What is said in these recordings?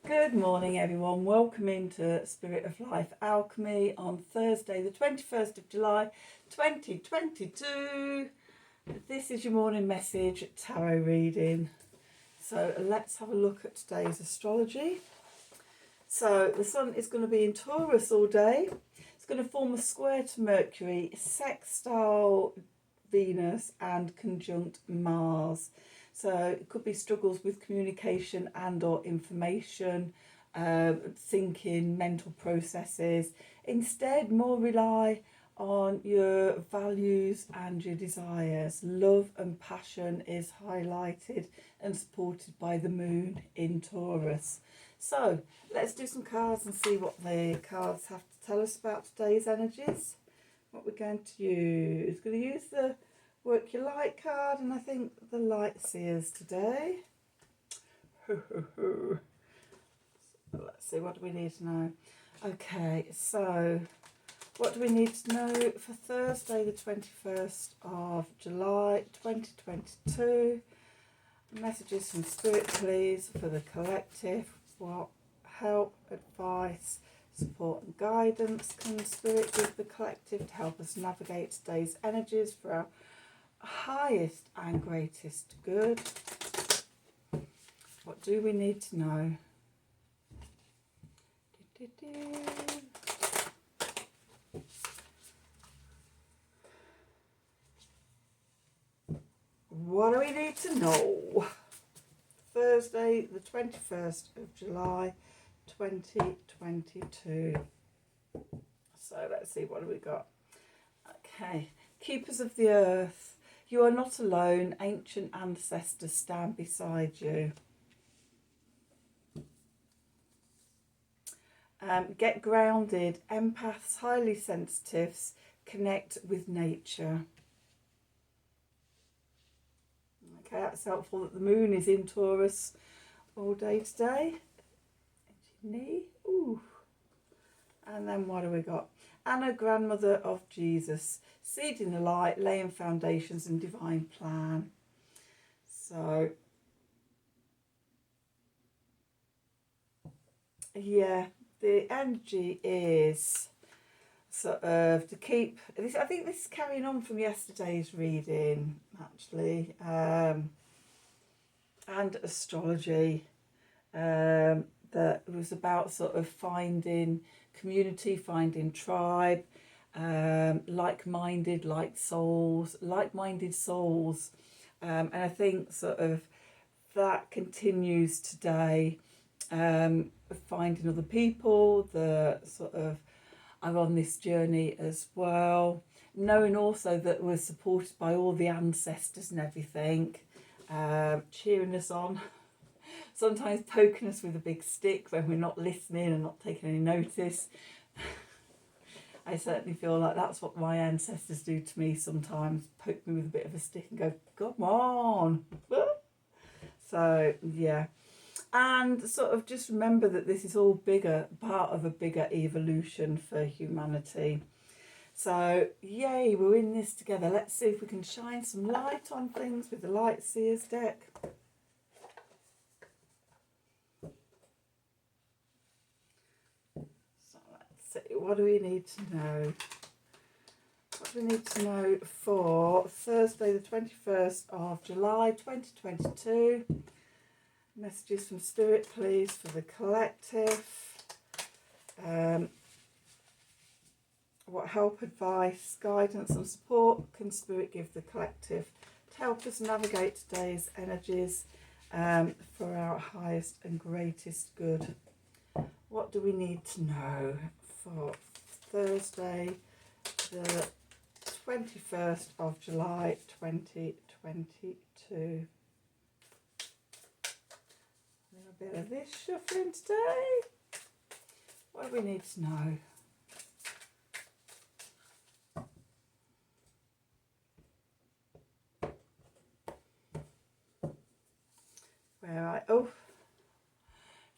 Good morning, everyone. Welcome into Spirit of Life Alchemy on Thursday, the 21st of July, 2022. This is your morning message tarot reading. So let's have a look at today's astrology. So the sun is going to be in Taurus all day. It's going to form a square to Mercury, sextile Venus and conjunct Mars. So it could be struggles with communication and or information, thinking, mental processes. Instead, more rely on your values and your desires. Love and passion is highlighted and supported by the moon in Taurus. So let's do some cards and see what the cards have to tell us about today's energies. What we're going to use. Going to use the Work Your Light card, and I think the Light Seers today. Let's see, what do we need to know? Okay, so what do we need to know for Thursday the 21st of July 2022? Messages from Spirit, please, for the collective. What help, advice, support and guidance can Spirit give the collective to help us navigate today's energies for our highest and greatest good? What do we need to know? What do we need to know? Thursday the 21st of July 2022. So let's see, what have we got? Okay, Keepers of the Earth. You are not alone. Ancient ancestors stand beside you. Get grounded. Empaths, highly sensitives, connect with nature. Okay, that's helpful that the moon is in Taurus all day today. Ooh. And then what have we got? Anna, grandmother of Jesus, seeding the light, laying foundations and divine plan. So, yeah, the energy is sort of to keep this. I think this is carrying on from yesterday's reading, actually, and astrology. That was about sort of finding community, finding tribe, like-minded, like-minded souls, and I think sort of that continues today. Finding other people that sort of are on this journey as well, knowing also that we're supported by all the ancestors and everything, cheering us on. Sometimes poking us with a big stick when we're not listening and not taking any notice. I certainly feel like that's what my ancestors do to me sometimes, poke me with a bit of a stick and go, come on. So, yeah. And sort of just remember that this is all part of a bigger evolution for humanity. So, yay, we're in this together. Let's see if we can shine some light on things with the Light Seers deck. What do we need to know? What do we need to know for Thursday the 21st of July 2022? Messages from Spirit, please, for the collective. What help, advice, guidance and support can Spirit give the collective to help us navigate today's energies for our highest and greatest good? What do we need to know for Thursday the 21st of July 2022? A bit of this shuffling today. What do we need to know?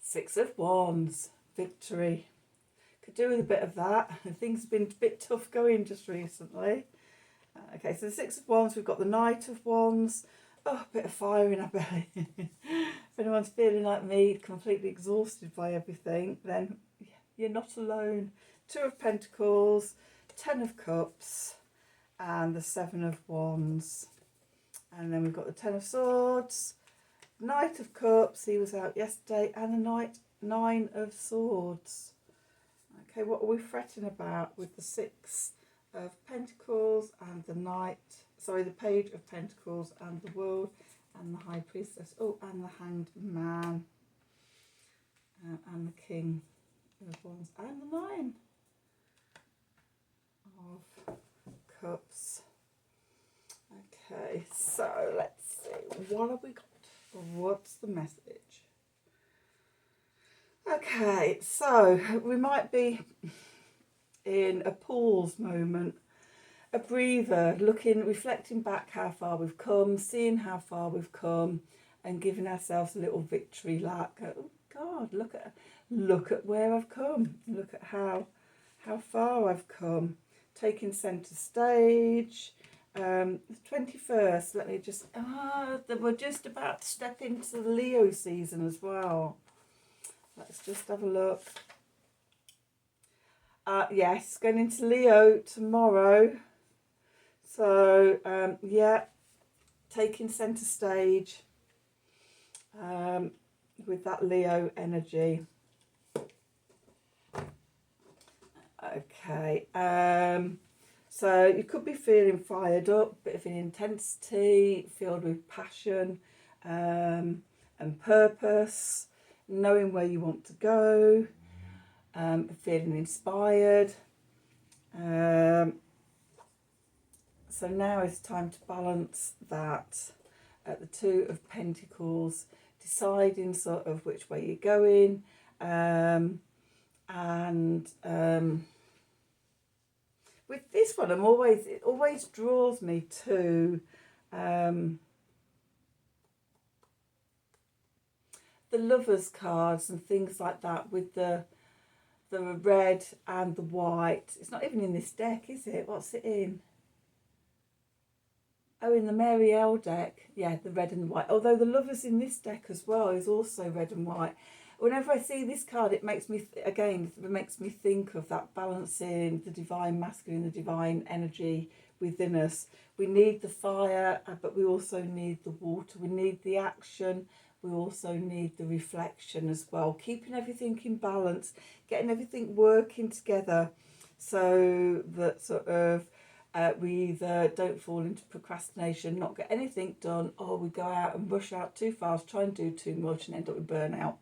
Six of Wands, victory. Could do with a bit of that. Things have been a bit tough going just recently. Okay, so the Six of Wands, we've got the Knight of Wands. Oh, a bit of fire in our belly. if anyone's feeling like me, completely exhausted by everything, then you're not alone. Two of Pentacles, 10 of Cups, and the 7 of Wands. And then we've got the 10 of Swords, Knight of Cups, he was out yesterday, and the 9 of Swords. Okay, what are we fretting about with the 6 of Pentacles and the the Page of Pentacles and the World and the High Priestess, and the Hanged Man, and the King of Wands, and the 9 of Cups. Okay, so let's see, what have we got? What's the message? Okay, so we might be in a pause moment, a breather, reflecting back how far we've come, seeing how far we've come, and giving ourselves a little victory lap. Oh God, look at where I've come. Look at how far I've come. Taking centre stage. The 21st, let me just, we're just about to step into the Leo season as well. Let's just have a look. Yes, going into Leo tomorrow. So, yeah, taking centre stage with that Leo energy. Okay. So you could be feeling fired up, bit of an intensity, filled with passion and purpose, knowing where you want to go, feeling inspired. So now is time to balance that at the 2 of Pentacles, deciding sort of which way you're going, with this one, it always draws me to the Lovers cards and things like that, with the red and the white. It's not even in this deck, is it? What's it in? Oh, in the Mary L deck. Yeah, the red and the white. Although the Lovers in this deck as well is also red and white. Whenever I see this card, it makes me think of that balancing the divine masculine, the divine energy within us. We need the fire, but we also need the water. We need the action. We also need the reflection as well. Keeping everything in balance, getting everything working together, so that sort of we either don't fall into procrastination, not get anything done, or we go out and rush out too fast, try and do too much, and end up with burnout.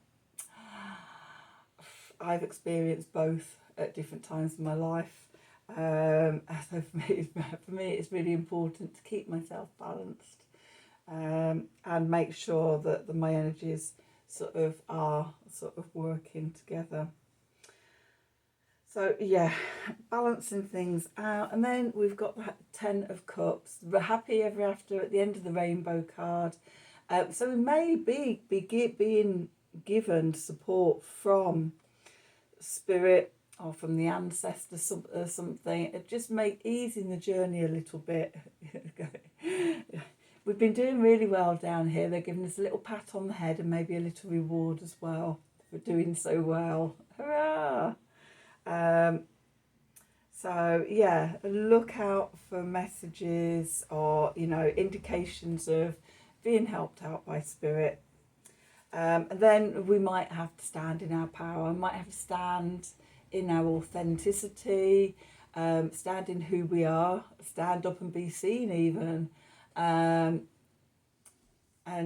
I've experienced both at different times in my life. So for me, it's really important to keep myself balanced and make sure that my energies are working together. So yeah, balancing things out. And then we've got the 10 of Cups, the happy ever after at the end of the rainbow card. So we may be being given support from Spirit or from the ancestors or something. It just easing the journey a little bit. We've been doing really well down here. They're giving us a little pat on the head and maybe a little reward as well for doing so well. Hurrah! So yeah, look out for messages or indications of being helped out by Spirit. And then we might have to stand in our power. We might have to stand in our authenticity, stand in who we are, stand up and be seen even, and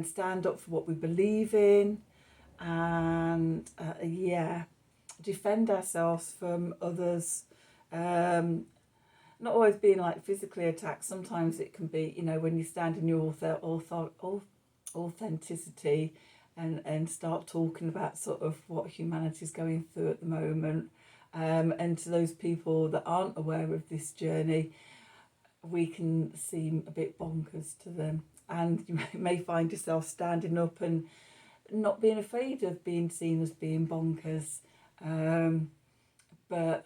stand up for what we believe in, and defend ourselves from others. Not always being like physically attacked. Sometimes it can be, when you stand in your authenticity and start talking about sort of what humanity's going through at the moment. And to those people that aren't aware of this journey, we can seem a bit bonkers to them. And you may find yourself standing up and not being afraid of being seen as being bonkers. But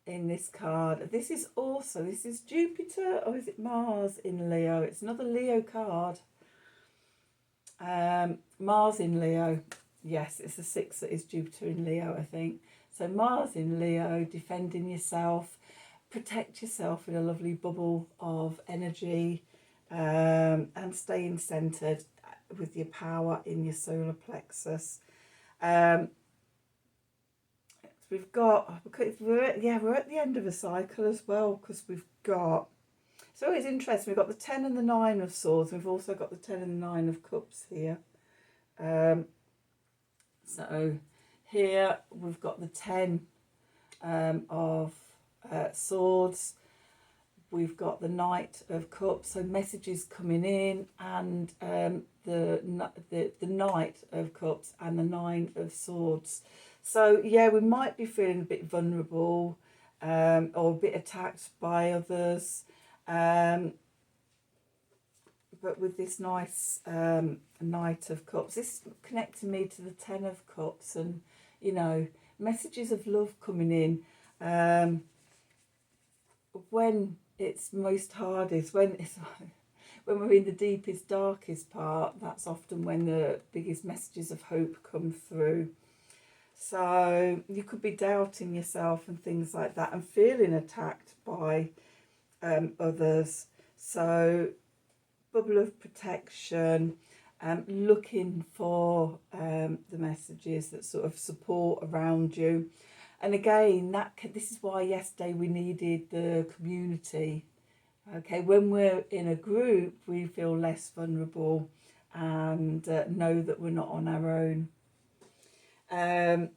in this card, this is Jupiter, or is it Mars in Leo? It's another Leo card. Mars in Leo. Yes, it's the 6th that is Jupiter in Leo, I think. So Mars in Leo, defending yourself, protect yourself in a lovely bubble of energy, and staying centered with your power in your solar plexus. We're at the end of a cycle as well, because we've got, so it's interesting, we've got the 10 and the 9 of swords. We've also got the 10 and the 9 of cups here. So here we've got the 10 of swords. We've got the Knight of Cups, so messages coming in, and the Knight of Cups and the 9 of Swords. So yeah, we might be feeling a bit vulnerable, or a bit attacked by others. But with this nice Knight of Cups, this connecting me to the 10 of Cups, and messages of love coming in when it's most hardest, when we're in the deepest, darkest part. That's often when the biggest messages of hope come through. So you could be doubting yourself and things like that, and feeling attacked by others. So bubble of protection, looking for the messages that sort of support around you. And again, this is why yesterday we needed the community. Okay, when we're in a group, we feel less vulnerable and know that we're not on our own. The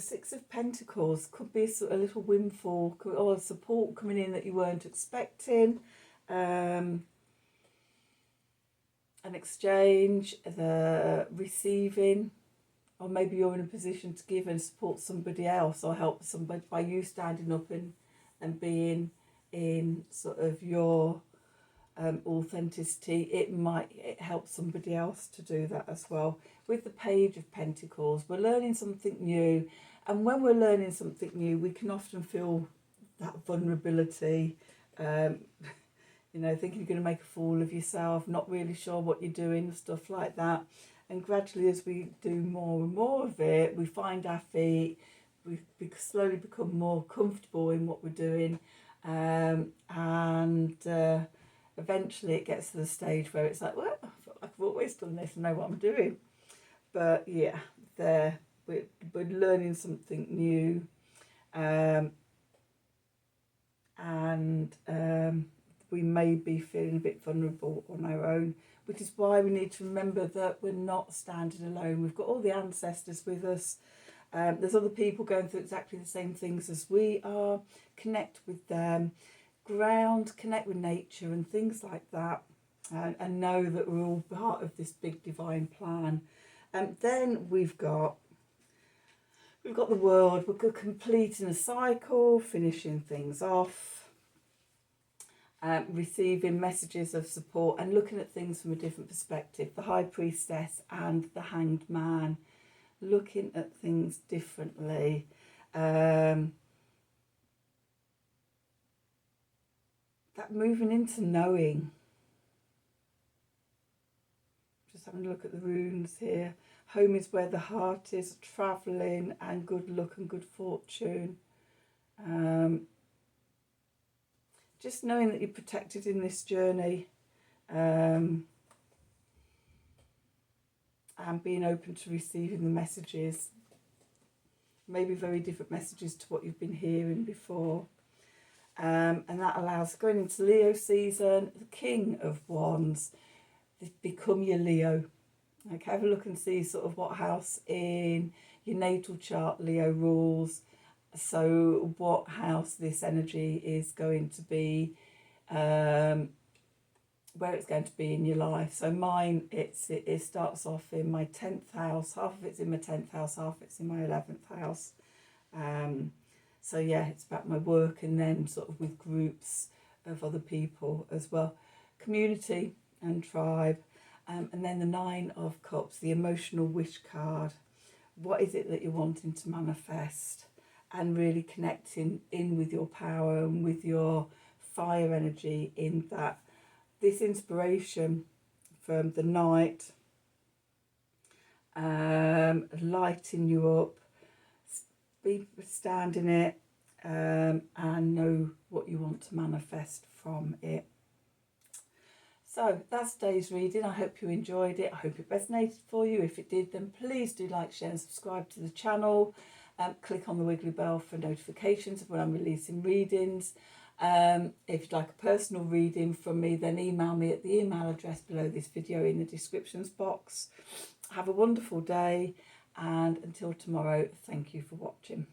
6 of Pentacles could be a little windfall or support coming in that you weren't expecting. An exchange, the receiving, or maybe you're in a position to give and support somebody else, or help somebody by you standing up and being in sort of your authenticity. It helps somebody else to do that as well. With the Page of Pentacles, we're learning something new, and when we're learning something new, we can often feel that vulnerability, thinking you're going to make a fool of yourself, not really sure what you're doing, stuff like that. And gradually, as we do more and more of it, we find our feet, we slowly become more comfortable in what we're doing, and eventually it gets to the stage where it's like, well, I feel like I've always done this and know what I'm doing. But yeah, we're learning something new, and we may be feeling a bit vulnerable on our own, which is why we need to remember that we're not standing alone. We've got all the ancestors with us. There's other people going through exactly the same things as we are. Connect with them, connect with nature and things like that, and know that we're all part of this big divine plan. And then we've got the World. We're completing a cycle, finishing things off. Receiving messages of support and looking at things from a different perspective. The High Priestess and the Hanged Man, looking at things differently. That moving into knowing. Just having a look at the runes here. Home is where the heart is, travelling and good luck and good fortune. Just knowing that you're protected in this journey, and being open to receiving the messages, maybe very different messages to what you've been hearing before. And that allows, going into Leo season, the King of Wands, become your Leo. Okay, have a look and see sort of what house in your natal chart Leo rules. So what house this energy is going to be, where it's going to be in your life. So mine, it starts off in my 10th house. Half of it's in my 10th house, half it's in my 11th house. So yeah, it's about my work, and then sort of with groups of other people as well. Community and tribe. And then the 9 of Cups, the emotional wish card. What is it that you're wanting to manifest? And really connecting in with your power and with your fire energy in that. This inspiration from the night, lighten you up, stand in it, and know what you want to manifest from it. So that's today's reading. I hope you enjoyed it. I hope it resonated for you. If it did, then please do like, share and subscribe to the channel. Click on the wiggly bell for notifications of when I'm releasing readings. If you'd like a personal reading from me, then email me at the email address below this video in the descriptions box. Have a wonderful day, and until tomorrow, thank you for watching.